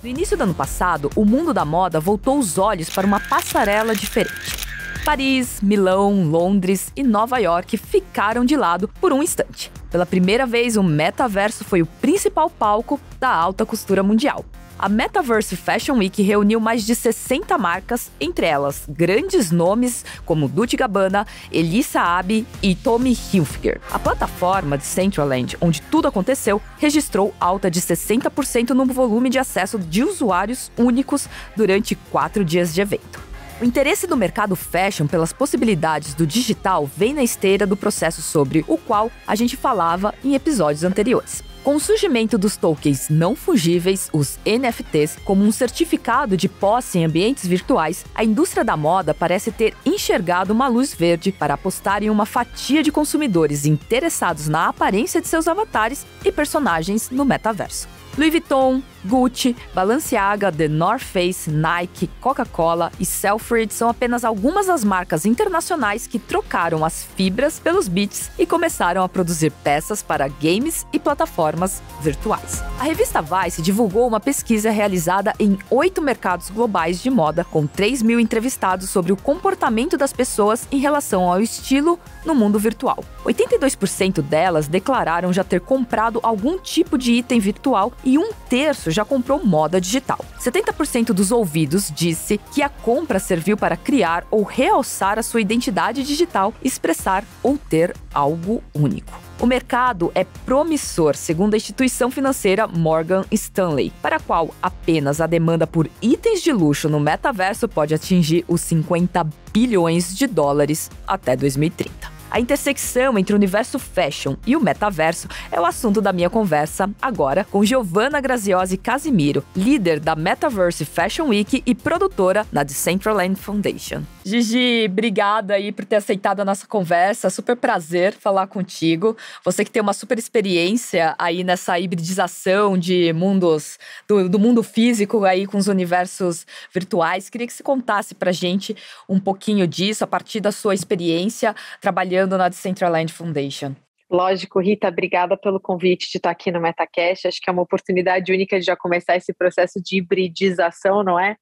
No início do ano passado, o mundo da moda voltou os olhos para uma passarela diferente. Paris, Milão, Londres e Nova York ficaram de lado por um instante. Pela primeira vez, o metaverso foi o principal palco da alta costura mundial. A Metaverse Fashion Week reuniu mais de 60 marcas, entre elas grandes nomes como Dolce & Gabbana, Elisa Abi e Tommy Hilfiger. A plataforma Decentraland, onde tudo aconteceu, registrou alta de 60% no volume de acesso de usuários únicos durante 4 dias de evento. O interesse do mercado fashion pelas possibilidades do digital vem na esteira do processo sobre o qual a gente falava em episódios anteriores. Com o surgimento dos tokens não fungíveis, os NFTs, como um certificado de posse em ambientes virtuais, a indústria da moda parece ter enxergado uma luz verde para apostar em uma fatia de consumidores interessados na aparência de seus avatares e personagens no metaverso. Louis Vuitton, Gucci, Balenciaga, The North Face, Nike, Coca-Cola e Selfridge são apenas algumas das marcas internacionais que trocaram as fibras pelos bits e começaram a produzir peças para games e plataformas virtuais. A revista Vice divulgou uma pesquisa realizada em 8 mercados globais de moda, com 3.000 entrevistados sobre o comportamento das pessoas em relação ao estilo no mundo virtual. 82% delas declararam já ter comprado algum tipo de item virtual e 1/3 já comprou moda digital. 70% dos ouvidos disse que a compra serviu para criar ou realçar a sua identidade digital, expressar ou ter algo único. O mercado é promissor, segundo a instituição financeira Morgan Stanley, para a qual apenas a demanda por itens de luxo no metaverso pode atingir os 50 bilhões de dólares até 2030. A intersecção entre o universo fashion e o metaverso é o assunto da minha conversa agora com Giovanna Graziosi Casimiro, líder da Metaverse Fashion Week e produtora na Decentraland Foundation. Gigi, obrigada aí por ter aceitado a nossa conversa, super prazer falar contigo. Você que tem uma super experiência aí nessa hibridização de mundos, do mundo físico aí com os universos virtuais. Queria que você contasse pra gente um pouquinho disso, a partir da sua experiência trabalhando na Decentraland Foundation. Lógico, Rita, obrigada pelo convite de estar aqui no MetaCast. Acho que é uma oportunidade única de já começar esse processo de hibridização, não é?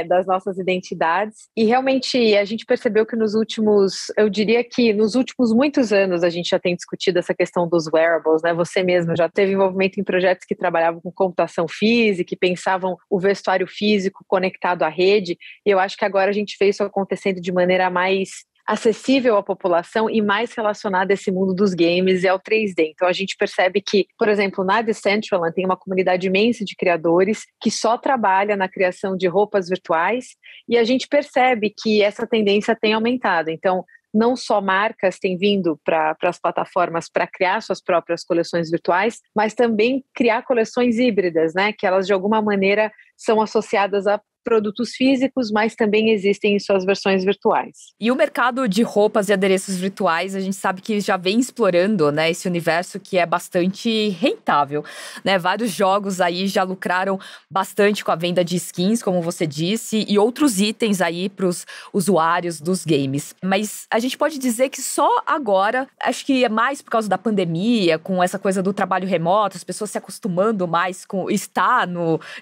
Das nossas identidades. E realmente a gente percebeu que eu diria que nos últimos muitos anos a gente já tem discutido essa questão dos wearables, né? Você mesmo já teve envolvimento em projetos que trabalhavam com computação física, que pensavam o vestuário físico conectado à rede. E eu acho que agora a gente vê isso acontecendo de maneira mais acessível à população e mais relacionada a esse mundo dos games e ao 3D. Então a gente percebe que, por exemplo, na Decentraland tem uma comunidade imensa de criadores que só trabalha na criação de roupas virtuais e a gente percebe que essa tendência tem aumentado. Então, não só marcas têm vindo para as plataformas para criar suas próprias coleções virtuais, mas também criar coleções híbridas, né? Que elas de alguma maneira são associadas a produtos físicos, mas também existem em suas versões virtuais. E o mercado de roupas e adereços virtuais, a gente sabe que já vem explorando, né, esse universo que é bastante rentável, né? Vários jogos aí já lucraram bastante com a venda de skins, como você disse, e outros itens aí para os usuários dos games. Mas a gente pode dizer que só agora, acho que é mais por causa da pandemia, com essa coisa do trabalho remoto, as pessoas se acostumando mais com estar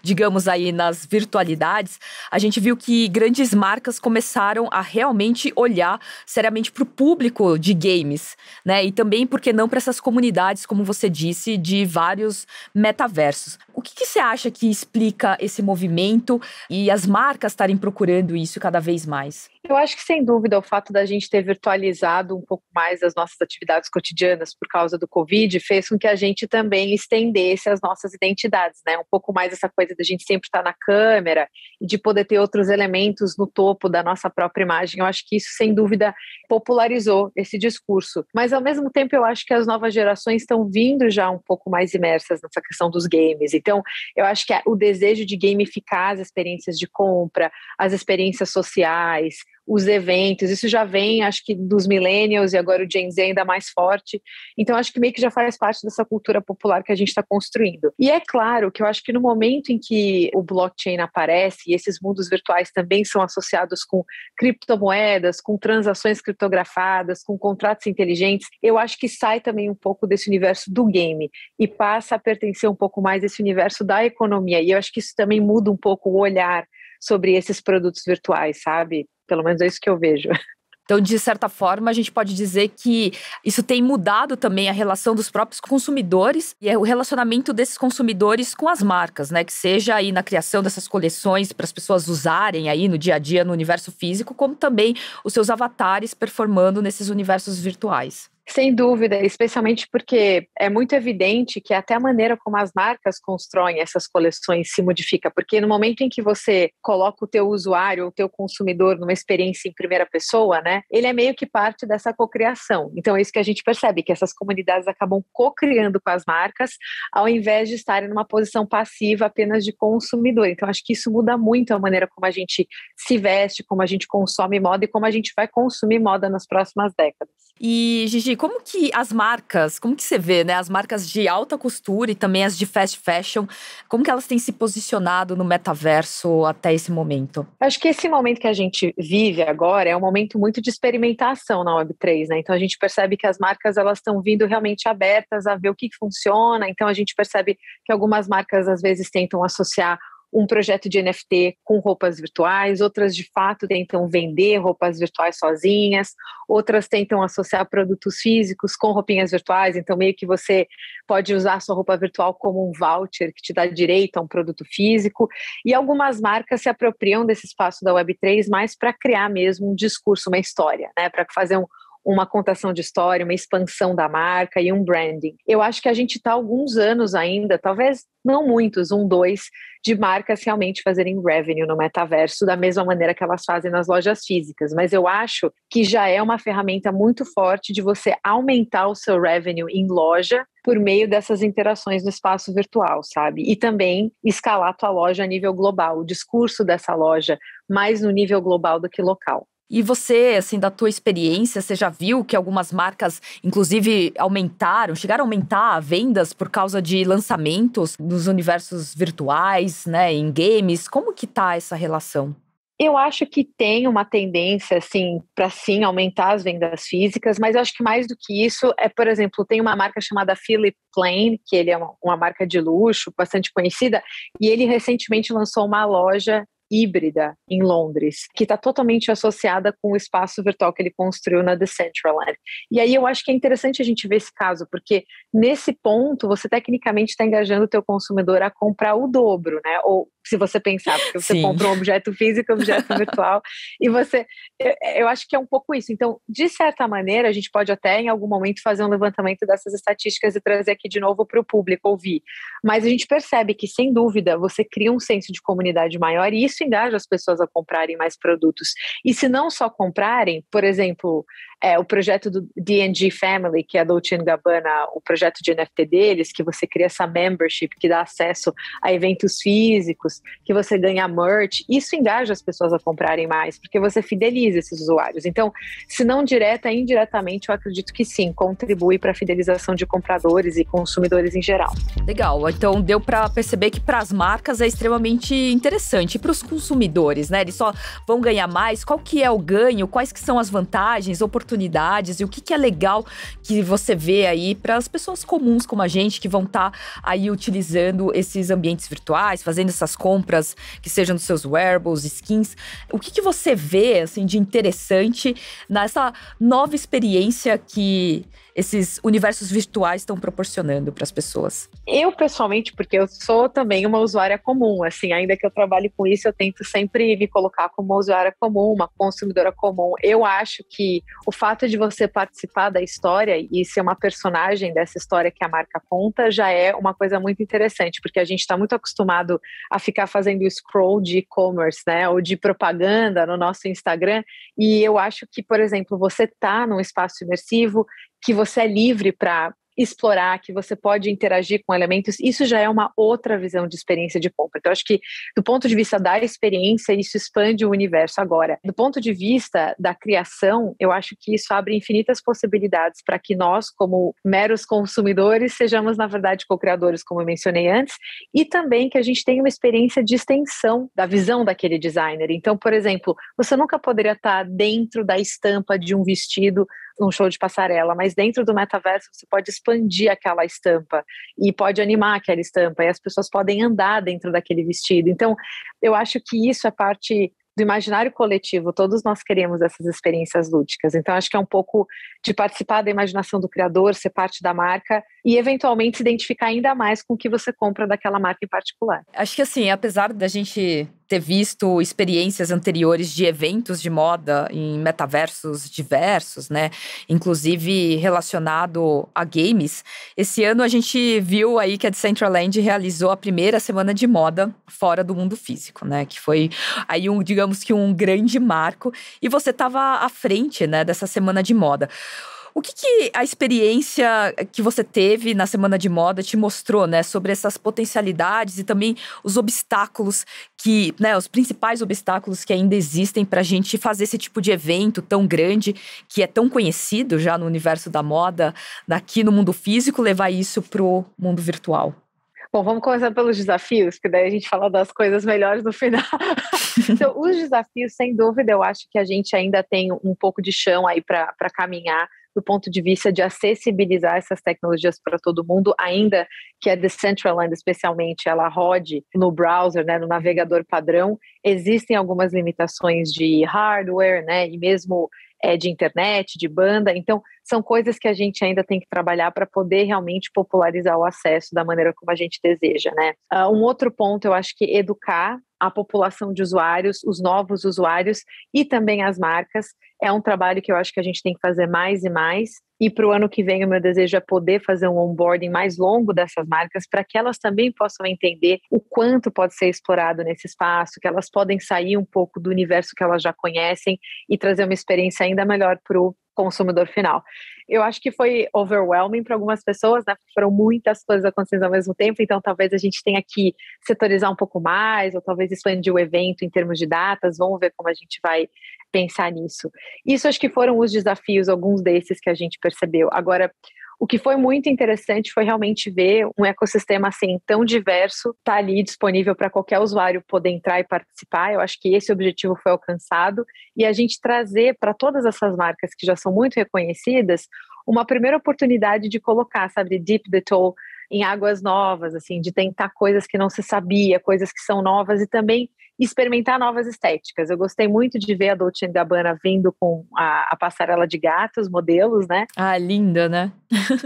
digamos aí, nas virtualidades, a gente viu que grandes marcas começaram a realmente olhar seriamente para o público de games, né? E também, por que não, para essas comunidades, como você disse, de vários metaversos. O que você acha que explica esse movimento e as marcas estarem procurando isso cada vez mais? Eu acho que, sem dúvida, o fato da gente ter virtualizado um pouco mais as nossas atividades cotidianas por causa do Covid fez com que a gente também estendesse as nossas identidades, né? Um pouco mais essa coisa da gente sempre estar na câmera e de poder ter outros elementos no topo da nossa própria imagem. Eu acho que isso, sem dúvida, popularizou esse discurso. Mas, ao mesmo tempo, eu acho que as novas gerações estão vindo já um pouco mais imersas nessa questão dos games. Então, eu acho que o desejo de gamificar as experiências de compra, as experiências sociais, os eventos, isso já vem, acho que dos millennials e agora o Gen Z ainda mais forte, então acho que meio que já faz parte dessa cultura popular que a gente está construindo. E é claro que eu acho que no momento em que o blockchain aparece e esses mundos virtuais também são associados com criptomoedas, com transações criptografadas, com contratos inteligentes, eu acho que sai também um pouco desse universo do game e passa a pertencer um pouco mais a esse universo da economia, e eu acho que isso também muda um pouco o olhar sobre esses produtos virtuais, sabe? Pelo menos é isso que eu vejo. Então, de certa forma, a gente pode dizer que isso tem mudado também a relação dos próprios consumidores e o relacionamento desses consumidores com as marcas, né? Que seja aí na criação dessas coleções para as pessoas usarem aí no dia a dia, no universo físico, como também os seus avatares performando nesses universos virtuais. Sem dúvida, especialmente porque é muito evidente que até a maneira como as marcas constroem essas coleções se modifica, porque no momento em que você coloca o teu usuário, o teu consumidor numa experiência em primeira pessoa, né, ele é meio que parte dessa cocriação. Então é isso que a gente percebe, que essas comunidades acabam cocriando com as marcas, ao invés de estarem numa posição passiva apenas de consumidor. Então acho que isso muda muito a maneira como a gente se veste, como a gente consome moda e como a gente vai consumir moda nas próximas décadas. E, Gigi, como que as marcas, como que você vê, né? As marcas de alta costura e também as de fast fashion, como que elas têm se posicionado no metaverso até esse momento? Acho que esse momento que a gente vive agora é um momento muito de experimentação na Web3, né? Então a gente percebe que as marcas elas estão vindo realmente abertas a ver o que funciona. Então a gente percebe que algumas marcas às vezes tentam associar um projeto de NFT com roupas virtuais, outras de fato tentam vender roupas virtuais sozinhas, outras tentam associar produtos físicos com roupinhas virtuais, então meio que você pode usar a sua roupa virtual como um voucher que te dá direito a um produto físico, e algumas marcas se apropriam desse espaço da Web3 mais para criar mesmo um discurso, uma história, né, para fazer uma contação de história, uma expansão da marca e um branding. Eu acho que a gente está há alguns anos ainda, talvez não muitos, 2, de marcas realmente fazerem revenue no metaverso da mesma maneira que elas fazem nas lojas físicas, mas eu acho que já é uma ferramenta muito forte de você aumentar o seu revenue em loja por meio dessas interações no espaço virtual, sabe? E também escalar a tua loja a nível global, o discurso dessa loja mais no nível global do que local. E você, assim, da tua experiência, você já viu que algumas marcas, inclusive, chegaram a aumentar vendas por causa de lançamentos nos universos virtuais, né, em games? Como que tá essa relação? Eu acho que tem uma tendência, assim, para sim aumentar as vendas físicas, mas eu acho que mais do que isso por exemplo, tem uma marca chamada Philip Plein, que ele é uma marca de luxo, bastante conhecida, e ele recentemente lançou uma loja híbrida em Londres, que está totalmente associada com o espaço virtual que ele construiu na Decentraland. E aí eu acho que é interessante a gente ver esse caso, porque nesse ponto você tecnicamente está engajando o teu consumidor a comprar o dobro, né? Ou se você pensar, porque você compra um objeto físico, um objeto virtual, e eu acho que é um pouco isso. Então, de certa maneira, a gente pode até em algum momento fazer um levantamento dessas estatísticas e trazer aqui de novo para o público ouvir. Mas a gente percebe que, sem dúvida, você cria um senso de comunidade maior e isso engaja as pessoas a comprarem mais produtos. E se não só comprarem, por exemplo, o projeto do D&G Family, que é a Dolce & Gabbana, o projeto de NFT deles, que você cria essa membership que dá acesso a eventos físicos, que você ganha merch, isso engaja as pessoas a comprarem mais, porque você fideliza esses usuários. Então, se não direta, indiretamente, eu acredito que sim, contribui para a fidelização de compradores e consumidores em geral. Legal, então deu para perceber que para as marcas é extremamente interessante. E para os consumidores, né? Eles só vão ganhar mais? Qual que é o ganho? Quais que são as vantagens, oportunidades? E o que é legal que você vê aí para as pessoas comuns como a gente, que vão estar aí utilizando esses ambientes virtuais, fazendo essas compras que sejam dos seus wearables, skins. O que você vê, assim, de interessante nessa nova experiência que esses universos virtuais estão proporcionando para as pessoas? Eu, pessoalmente, porque eu sou também uma usuária comum, assim, ainda que eu trabalhe com isso, eu tento sempre me colocar como uma usuária comum, uma consumidora comum. Eu acho que o fato de você participar da história e ser uma personagem dessa história que a marca conta já é uma coisa muito interessante, porque a gente está muito acostumado a ficar fazendo scroll de e-commerce, né, ou de propaganda no nosso Instagram, e eu acho que, por exemplo, você tá num espaço imersivo, que você é livre para explorar, que você pode interagir com elementos, isso já é uma outra visão de experiência de compra. Então, acho que do ponto de vista da experiência, isso expande o universo. Agora, do ponto de vista da criação, eu acho que isso abre infinitas possibilidades para que nós, como meros consumidores, sejamos, na verdade, co-criadores, como eu mencionei antes, e também que a gente tenha uma experiência de extensão da visão daquele designer. Então, por exemplo, você nunca poderia estar dentro da estampa de um vestido num show de passarela, mas dentro do metaverso você pode expandir aquela estampa e pode animar aquela estampa e as pessoas podem andar dentro daquele vestido. Então, eu acho que isso é parte do imaginário coletivo, todos nós queremos essas experiências lúdicas. Então, acho que é um pouco de participar da imaginação do criador, ser parte da marca e, eventualmente, se identificar ainda mais com o que você compra daquela marca em particular. Acho que, assim, apesar da gente ter visto experiências anteriores de eventos de moda em metaversos diversos, né? Inclusive relacionado a games. Esse ano a gente viu aí que a Decentraland realizou a primeira semana de moda fora do mundo físico, né? Que foi aí digamos que um grande marco. E você estava à frente, né, dessa semana de moda. O que a experiência que você teve na Semana de Moda te mostrou, né, sobre essas potencialidades e também os obstáculos que, né, os principais obstáculos que ainda existem para a gente fazer esse tipo de evento tão grande, que é tão conhecido já no universo da moda, daqui no mundo físico, levar isso para o mundo virtual? Bom, vamos começar pelos desafios, que daí a gente fala das coisas melhores no final. Então, os desafios, sem dúvida, eu acho que a gente ainda tem um pouco de chão aí para caminhar do ponto de vista de acessibilizar essas tecnologias para todo mundo, ainda que a Decentraland, especialmente, ela rode no browser, né, no navegador padrão, existem algumas limitações de hardware, né, e mesmo de internet, de banda. Então, são coisas que a gente ainda tem que trabalhar para poder realmente popularizar o acesso da maneira como a gente deseja, né? Um outro ponto, eu acho que educar a população de usuários, os novos usuários e também as marcas, é um trabalho que eu acho que a gente tem que fazer mais e mais. E para o ano que vem, o meu desejo é poder fazer um onboarding mais longo dessas marcas para que elas também possam entender o quanto pode ser explorado nesse espaço, que elas podem sair um pouco do universo que elas já conhecem e trazer uma experiência ainda melhor para o consumidor final. Eu acho que foi overwhelming para algumas pessoas, né? Foram muitas coisas acontecendo ao mesmo tempo, então talvez a gente tenha que setorizar um pouco mais, ou talvez expandir o evento em termos de datas, vamos ver como a gente vai pensar nisso. Isso acho que foram os desafios, alguns desses que a gente percebeu. Agora, o que foi muito interessante foi realmente ver um ecossistema assim tão diverso, tá ali disponível para qualquer usuário poder entrar e participar. Eu acho que esse objetivo foi alcançado e a gente trazer para todas essas marcas que já são muito reconhecidas uma primeira oportunidade de colocar, sabe, dip the toe em águas novas, assim, de tentar coisas que não se sabia, coisas que são novas e também experimentar novas estéticas. Eu gostei muito de ver a Dolce & Gabbana vindo com a passarela de gatos, modelos, né? Ah, linda, né?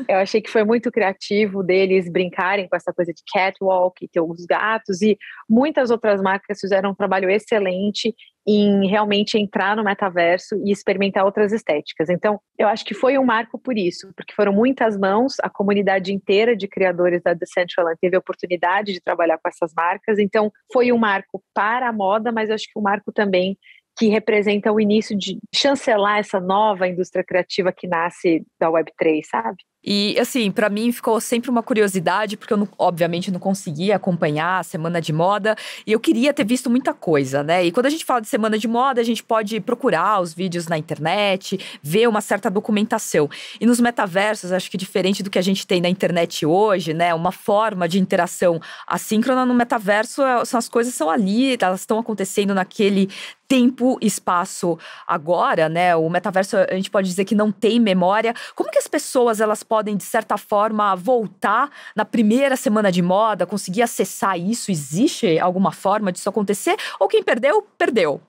Eu achei que foi muito criativo deles brincarem com essa coisa de catwalk, ter os gatos, e muitas outras marcas fizeram um trabalho excelente em realmente entrar no metaverso e experimentar outras estéticas. Então, eu acho que foi um marco por isso, porque foram muitas mãos, a comunidade inteira de criadores da Decentraland teve a oportunidade de trabalhar com essas marcas, então foi um marco para a moda, mas eu acho que um marco também que representa o início de chancelar essa nova indústria criativa que nasce da Web3, sabe? E, assim, pra mim ficou sempre uma curiosidade, porque eu, obviamente, não conseguia acompanhar a Semana de Moda e eu queria ter visto muita coisa, né? E quando a gente fala de Semana de Moda, a gente pode procurar os vídeos na internet, ver uma certa documentação. E nos metaversos, acho que diferente do que a gente tem na internet hoje, né? Uma forma de interação assíncrona no metaverso, as coisas são ali, elas estão acontecendo naquele tempo, espaço agora, né? O metaverso, a gente pode dizer que não tem memória. Como que as pessoas, elas podem, de certa forma, voltar na primeira semana de moda, conseguir acessar isso? Existe alguma forma disso acontecer? Ou quem perdeu, perdeu?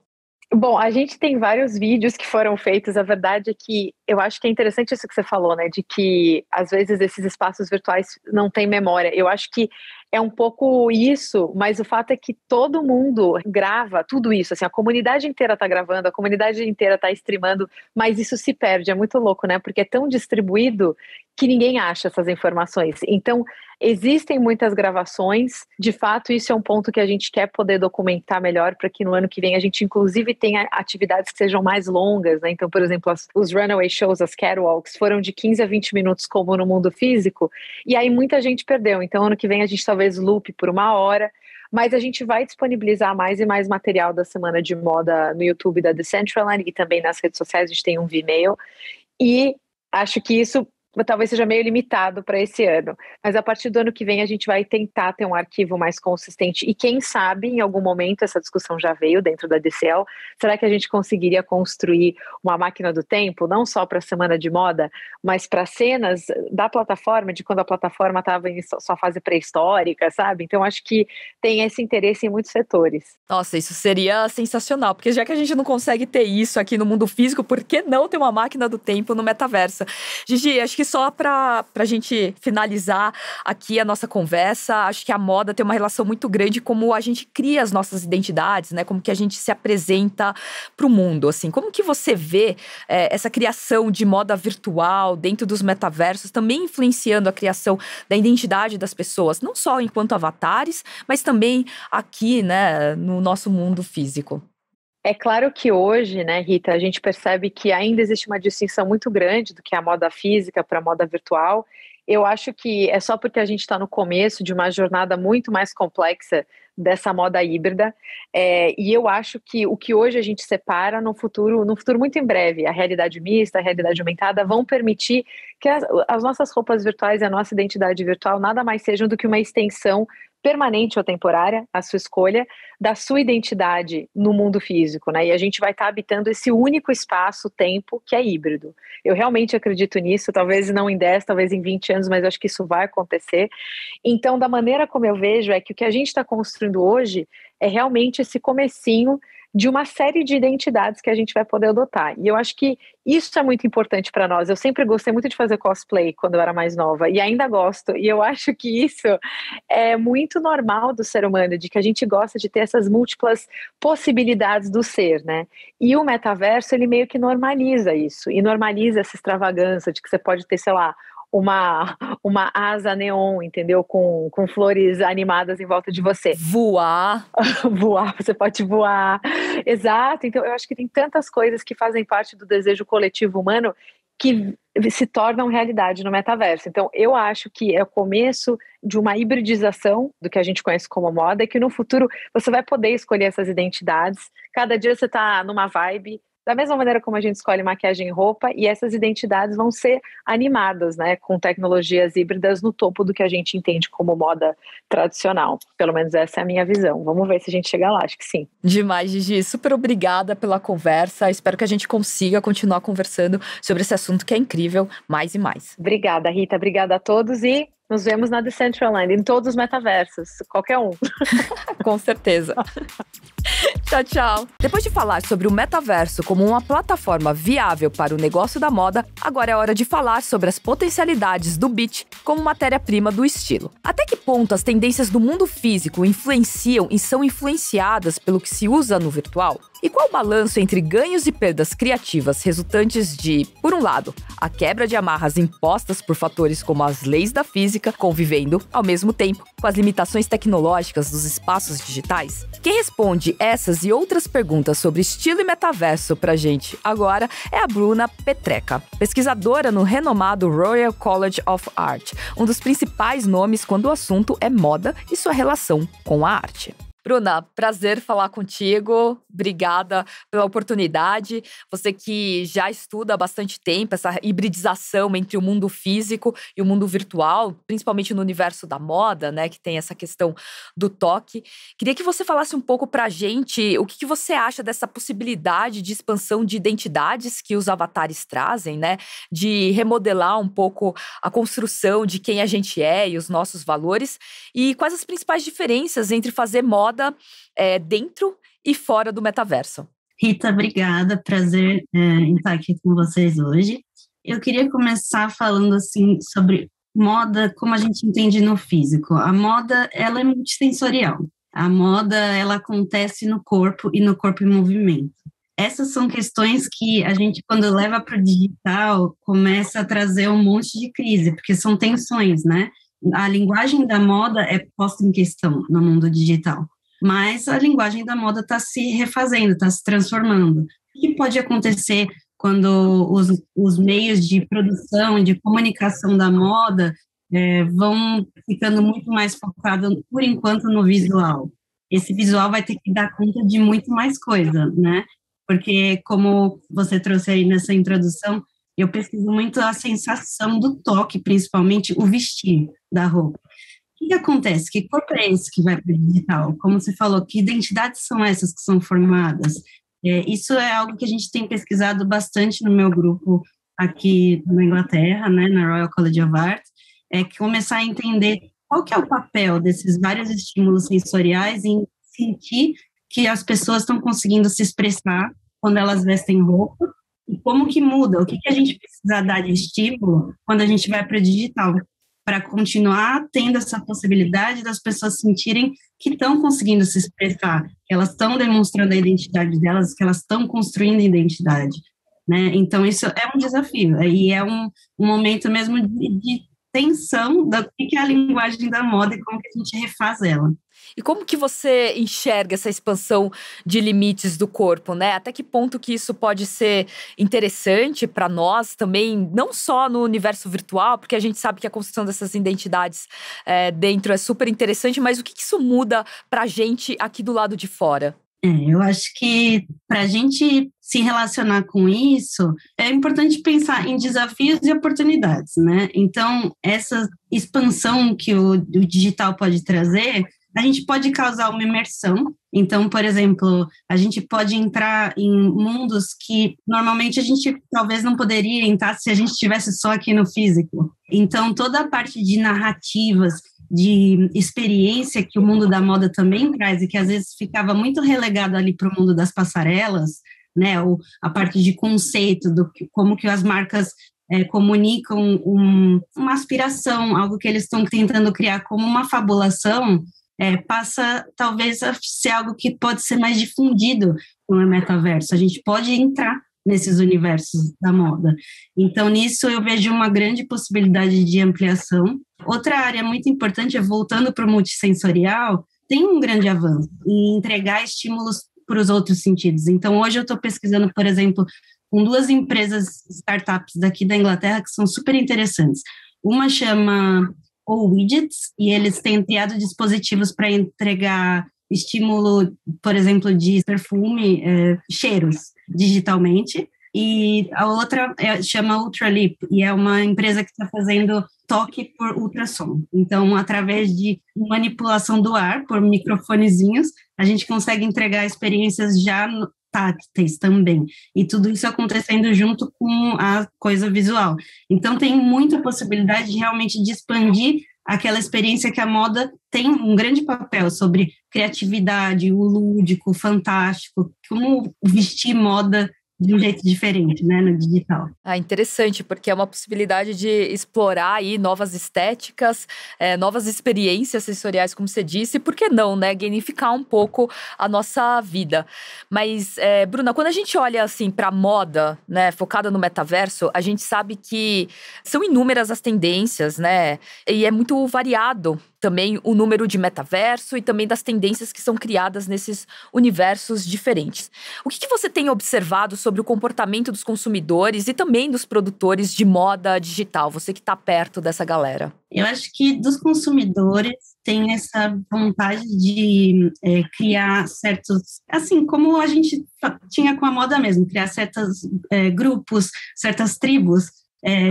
Bom, a gente tem vários vídeos que foram feitos. A verdade é que eu acho que é interessante isso que você falou, né? De que, às vezes, esses espaços virtuais não têm memória. Eu acho que é um pouco isso, mas o fato é que todo mundo grava tudo isso, assim, a comunidade inteira tá gravando, a comunidade inteira tá streamando, mas isso se perde, é muito louco, né? Porque é tão distribuído que ninguém acha essas informações. Então, existem muitas gravações, de fato, isso é um ponto que a gente quer poder documentar melhor para que no ano que vem a gente, inclusive, tenha atividades que sejam mais longas, né? Então, por exemplo, os runaway shows, as catwalks, foram de 15 a 20 minutos como no mundo físico, e aí muita gente perdeu. Então, ano que vem a gente talvez loop por 1 hora, mas a gente vai disponibilizar mais e mais material da Semana de Moda no YouTube da Decentraland e também nas redes sociais, a gente tem um Vimeo, e acho que isso talvez seja meio limitado para esse ano, mas a partir do ano que vem a gente vai tentar ter um arquivo mais consistente e quem sabe em algum momento essa discussão já veio dentro da DCL, será que a gente conseguiria construir uma máquina do tempo, não só para a Semana de Moda, mas para cenas da plataforma, de quando a plataforma estava em sua fase pré-histórica, sabe? Então acho que tem esse interesse em muitos setores. Nossa, isso seria sensacional, porque já que a gente não consegue ter isso aqui no mundo físico, por que não ter uma máquina do tempo no metaverso? Gigi, acho que só para a gente finalizar aqui a nossa conversa, acho que a moda tem uma relação muito grande como a gente cria as nossas identidades, né? Como que a gente se apresenta para o mundo, assim. Como que você vê essa criação de moda virtual dentro dos metaversos também influenciando a criação da identidade das pessoas, não só enquanto avatares, mas também aqui, né, no nosso mundo físico? É claro que hoje, né, Rita, a gente percebe que ainda existe uma distinção muito grande do que a moda física para a moda virtual. Eu acho que é só porque a gente está no começo de uma jornada muito mais complexa dessa moda híbrida, e eu acho que o que hoje a gente separa no futuro muito em breve, a realidade mista, a realidade aumentada vão permitir que as nossas roupas virtuais e a nossa identidade virtual nada mais sejam do que uma extensão permanente ou temporária, a sua escolha, da sua identidade no mundo físico, né? E a gente vai estar habitando esse único espaço-tempo que é híbrido. Eu realmente acredito nisso, talvez não em 10, talvez em 20 anos, mas eu acho que isso vai acontecer. Então, da maneira como eu vejo, é que o que a gente está construindo hoje é realmente esse comecinho de uma série de identidades que a gente vai poder adotar. E eu acho que isso é muito importante para nós. Eu sempre gostei muito de fazer cosplay quando eu era mais nova, e ainda gosto. E eu acho que isso é muito normal do ser humano, de que a gente gosta de ter essas múltiplas possibilidades do ser, né? E o metaverso, ele meio que normaliza isso, e normaliza essa extravagância de que você pode ter, sei lá, uma asa neon, entendeu? Com flores animadas em volta de você. Voar. Voar, você pode voar. Exato. Então, eu acho que tem tantas coisas que fazem parte do desejo coletivo humano que se tornam realidade no metaverso. Então, eu acho que é o começo de uma hibridização do que a gente conhece como moda, e que no futuro você vai poder escolher essas identidades. Cada dia você está numa vibe, da mesma maneira como a gente escolhe maquiagem e roupa, e essas identidades vão ser animadas, né, com tecnologias híbridas no topo do que a gente entende como moda tradicional. Pelo menos essa é a minha visão. Vamos ver se a gente chega lá, acho que sim. Demais, Gigi. Super obrigada pela conversa. Espero que a gente consiga continuar conversando sobre esse assunto que é incrível, mais e mais. Obrigada, Rita. Obrigada a todos e nos vemos na Decentraland, em todos os metaversos, qualquer um. Com certeza. Tchau, tchau. Depois de falar sobre o metaverso como uma plataforma viável para o negócio da moda, agora é hora de falar sobre as potencialidades do beat como matéria-prima do estilo. Até que ponto as tendências do mundo físico influenciam e são influenciadas pelo que se usa no virtual? E qual o balanço entre ganhos e perdas criativas resultantes de, por um lado, a quebra de amarras impostas por fatores como as leis da física, convivendo, ao mesmo tempo, com as limitações tecnológicas dos espaços digitais? Quem responde essas e outras perguntas sobre estilo e metaverso pra gente agora é a Bruna Petreca, pesquisadora no renomado Royal College of Art, um dos principais nomes quando o assunto é moda e sua relação com a arte. Bruna, prazer falar contigo, obrigada pela oportunidade. Você que já estuda há bastante tempo essa hibridização entre o mundo físico e o mundo virtual, principalmente no universo da moda, né, que tem essa questão do toque. Queria que você falasse um pouco pra gente o que você acha dessa possibilidade de expansão de identidades que os avatares trazem, né, de remodelar um pouco a construção de quem a gente é e os nossos valores, e quais as principais diferenças entre fazer moda dentro e fora do metaverso. Rita, obrigada, prazer em estar aqui com vocês hoje. Eu queria começar falando assim sobre moda como a gente entende no físico. A moda, ela é multissensorial. A moda, ela acontece no corpo e no corpo em movimento. Essas são questões que a gente, quando leva para o digital, começa a trazer um monte de crise, porque são tensões, né? A linguagem da moda é posta em questão no mundo digital. Mas a linguagem da moda está se refazendo, está se transformando. O que pode acontecer quando os meios de produção e de comunicação da moda vão ficando muito mais focados, por enquanto, no visual. Esse visual vai ter que dar conta de muito mais coisa, né? Porque, como você trouxe aí nessa introdução, eu pesquiso muito a sensação do toque, principalmente o vestir da roupa. O que acontece? Que corpo é esse que vai para o digital? Como você falou, que identidades são essas que são formadas? Isso é algo que a gente tem pesquisado bastante no meu grupo aqui na Inglaterra, né, na Royal College of Art, que começar a entender qual que é o papel desses vários estímulos sensoriais em sentir que as pessoas estão conseguindo se expressar quando elas vestem roupa e como que muda, o que a gente precisa dar de estímulo quando a gente vai para o digital, para continuar tendo essa possibilidade das pessoas sentirem que estão conseguindo se expressar, que elas estão demonstrando a identidade delas, que elas estão construindo identidade, né? Então, isso é um desafio, e é um momento mesmo de tensão do que é a linguagem da moda e como que a gente refaz ela. E como que você enxerga essa expansão de limites do corpo, né? Até que ponto que isso pode ser interessante para nós também, não só no universo virtual, porque a gente sabe que a construção dessas identidades dentro é super interessante, mas o que isso muda para a gente aqui do lado de fora? Eu acho que para a gente se relacionar com isso, é importante pensar em desafios e oportunidades, né? Então, essa expansão que o digital pode trazer, a gente pode causar uma imersão. Então, por exemplo, a gente pode entrar em mundos que normalmente a gente talvez não poderia entrar se a gente estivesse só aqui no físico. Então, toda a parte de narrativas, de experiência que o mundo da moda também traz e que às vezes ficava muito relegado ali para o mundo das passarelas, né? Ou a parte de conceito, como que as marcas comunicam uma aspiração, algo que eles estão tentando criar como uma fabulação, passa talvez a ser algo que pode ser mais difundido no metaverso. A gente pode entrar nesses universos da moda. Então, nisso eu vejo uma grande possibilidade de ampliação. Outra área muito importante voltando para o multissensorial, tem um grande avanço em entregar estímulos para os outros sentidos. Então, hoje eu estou pesquisando, por exemplo, com 2 empresas startups daqui da Inglaterra que são super interessantes. Uma chama Widgets, e eles têm criado dispositivos para entregar estímulo, por exemplo, de perfume, cheiros, digitalmente. E a outra chama Ultralip, e é uma empresa que está fazendo toque por ultrassom. Então, através de manipulação do ar, por microfonezinhos, a gente consegue entregar experiências já táteis também. E tudo isso acontecendo junto com a coisa visual. Então, tem muita possibilidade de realmente de expandir aquela experiência que a moda tem um grande papel sobre criatividade, o lúdico, o fantástico, como vestir moda de um jeito diferente, né, no digital. Interessante, porque é uma possibilidade de explorar aí novas estéticas, novas experiências sensoriais, como você disse, e por que não, né, gamificar um pouco a nossa vida. Mas, Bruna, quando a gente olha, assim, para a moda, né, focada no metaverso, a gente sabe que são inúmeras as tendências, né, e é muito variado também o número de metaverso e também das tendências que são criadas nesses universos diferentes. O que você tem observado sobre o comportamento dos consumidores e também dos produtores de moda digital? Você que está perto dessa galera. Eu acho que dos consumidores tem essa vontade de criar certos, assim como a gente tinha com a moda mesmo, criar certos grupos, certas tribos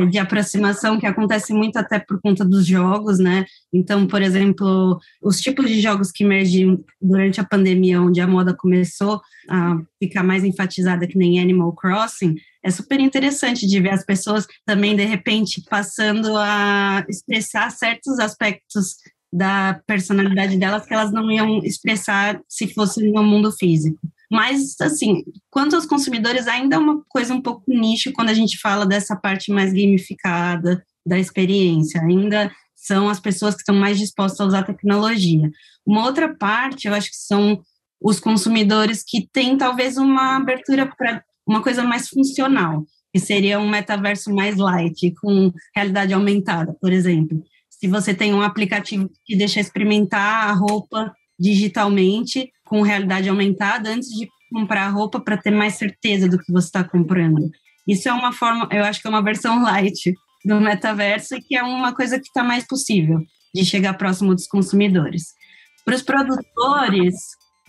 de aproximação, que acontece muito até por conta dos jogos, né? Então, por exemplo, os tipos de jogos que emergiram durante a pandemia, onde a moda começou a ficar mais enfatizada, que nem Animal Crossing, é super interessante de ver as pessoas também, de repente, passando a expressar certos aspectos da personalidade delas que elas não iam expressar se fosse no mundo físico. Mas, assim, quanto aos consumidores, ainda é uma coisa um pouco nicho quando a gente fala dessa parte mais gamificada da experiência. Ainda são as pessoas que estão mais dispostas a usar tecnologia. Uma outra parte, eu acho que são os consumidores que têm talvez uma abertura para uma coisa mais funcional, que seria um metaverso mais light, com realidade aumentada, por exemplo. Se você tem um aplicativo que deixa experimentar a roupa digitalmente, com realidade aumentada, antes de comprar a roupa, para ter mais certeza do que você está comprando. Isso é uma forma, eu acho que é uma versão light do metaverso e que é uma coisa que está mais possível de chegar próximo dos consumidores. Para os produtores,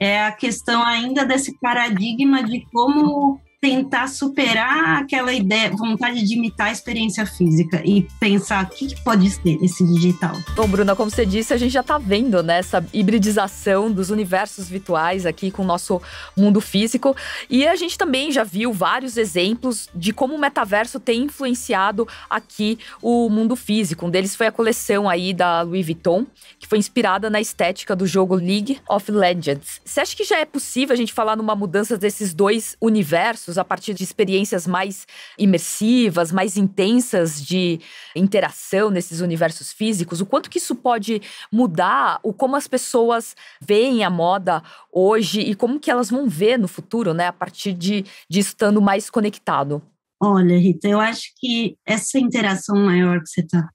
é a questão ainda desse paradigma de como tentar superar aquela ideia, vontade de imitar a experiência física e pensar o que pode ser esse digital. Bom, Bruna, como você disse, a gente já está vendo, né, essa hibridização dos universos virtuais aqui com o nosso mundo físico. E a gente também já viu vários exemplos de como o metaverso tem influenciado aqui o mundo físico. Um deles foi a coleção aí da Louis Vuitton, que foi inspirada na estética do jogo League of Legends. Você acha que já é possível a gente falar numa mudança desses dois universos a partir de experiências mais imersivas, mais intensas de interação nesses universos físicos? O quanto que isso pode mudar o como as pessoas veem a moda hoje e como que elas vão ver no futuro, né, a partir de estando mais conectado? Olha, Rita, eu acho que essa interação maior que você está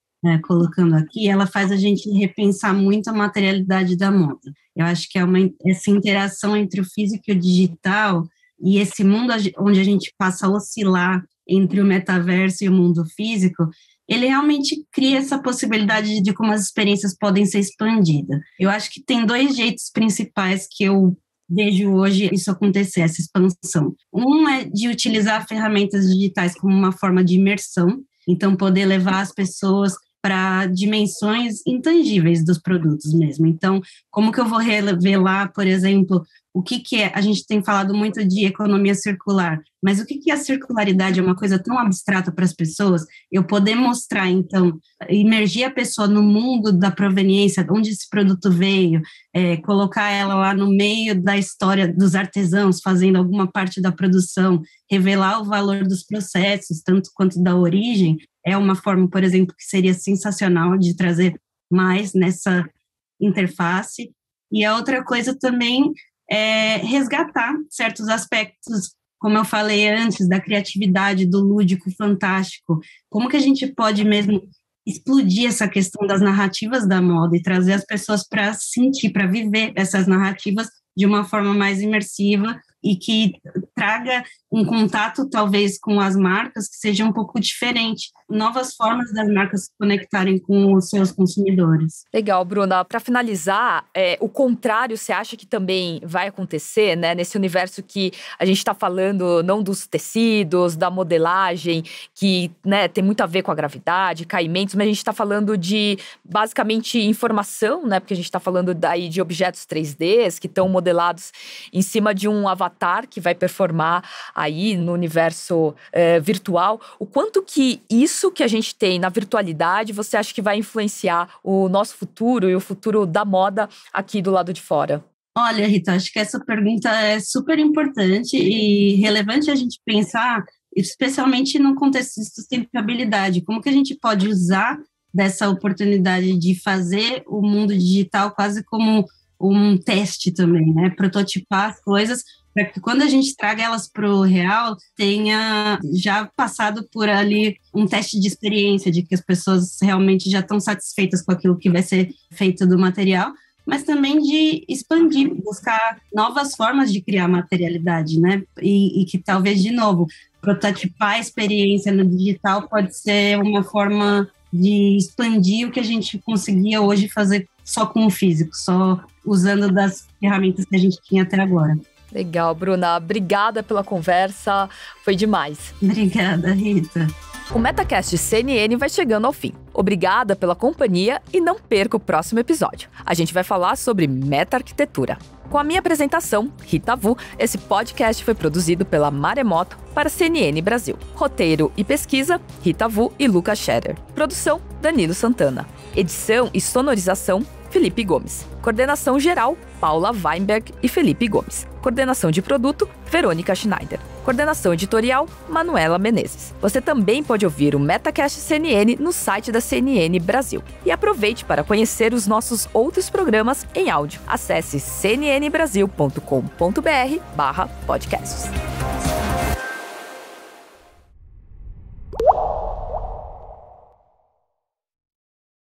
colocando aqui, ela faz a gente repensar muito a materialidade da moda. Eu acho que essa interação entre o físico e o digital e esse mundo onde a gente passa a oscilar entre o metaverso e o mundo físico, ele realmente cria essa possibilidade de como as experiências podem ser expandidas. Eu acho que tem dois jeitos principais que eu vejo hoje isso acontecer, essa expansão. Um é de utilizar ferramentas digitais como uma forma de imersão, então poder levar as pessoas para dimensões intangíveis dos produtos mesmo. Então, como que eu vou revelar, por exemplo, o que é? A gente tem falado muito de economia circular, mas o que é a circularidade? É uma coisa tão abstrata para as pessoas. Eu poder mostrar, então, imergir a pessoa no mundo da proveniência, onde esse produto veio, colocar ela lá no meio da história dos artesãos, fazendo alguma parte da produção, revelar o valor dos processos, tanto quanto da origem, é uma forma, por exemplo, que seria sensacional de trazer mais nessa interface. E a outra coisa também é resgatar certos aspectos, como eu falei antes, da criatividade, do lúdico fantástico. Como que a gente pode mesmo explodir essa questão das narrativas da moda e trazer as pessoas para sentir, para viver essas narrativas de uma forma mais imersiva e que traga um contato, talvez, com as marcas que seja um pouco diferente. Novas formas das marcas se conectarem com os seus consumidores. Legal, Bruna. Para finalizar, o contrário, você acha que também vai acontecer, né? Nesse universo que a gente está falando, não dos tecidos, da modelagem, que, né, tem muito a ver com a gravidade, caimentos, mas a gente está falando de, basicamente, informação, né? Porque a gente está falando daí de objetos 3D que estão modelados em cima de um avatar que vai performar aí no universo virtual. O quanto que isso que a gente tem na virtualidade, você acha que vai influenciar o nosso futuro e o futuro da moda aqui do lado de fora? Olha, Rita, acho que essa pergunta é super importante e relevante a gente pensar, especialmente no contexto de sustentabilidade. Como que a gente pode usar dessa oportunidade de fazer o mundo digital quase como um teste também, né? Prototipar as coisas para que quando a gente traga elas para o real, tenha já passado por ali um teste de experiência, de que as pessoas realmente já estão satisfeitas com aquilo que vai ser feito do material, mas também de expandir, buscar novas formas de criar materialidade, né? E que talvez, de novo, prototipar a experiência no digital pode ser uma forma de expandir o que a gente conseguia hoje fazer só com o físico, só usando das ferramentas que a gente tinha até agora. Legal, Bruna. Obrigada pela conversa. Foi demais. Obrigada, Rita. O MetaCast CNN vai chegando ao fim. Obrigada pela companhia e não perca o próximo episódio. A gente vai falar sobre meta-arquitetura. Com a minha apresentação, Rita Vu, esse podcast foi produzido pela Maremoto para CNN Brasil. Roteiro e pesquisa, Rita Vu e Lucas Scherer. Produção, Danilo Santana. Edição e sonorização, Felipe Gomes. Coordenação geral, Paula Weinberg e Felipe Gomes. Coordenação de produto, Verônica Schneider. Coordenação editorial, Manuela Menezes. Você também pode ouvir o MetaCast CNN no site da CNN Brasil. E aproveite para conhecer os nossos outros programas em áudio. Acesse cnnbrasil.com.br/podcasts.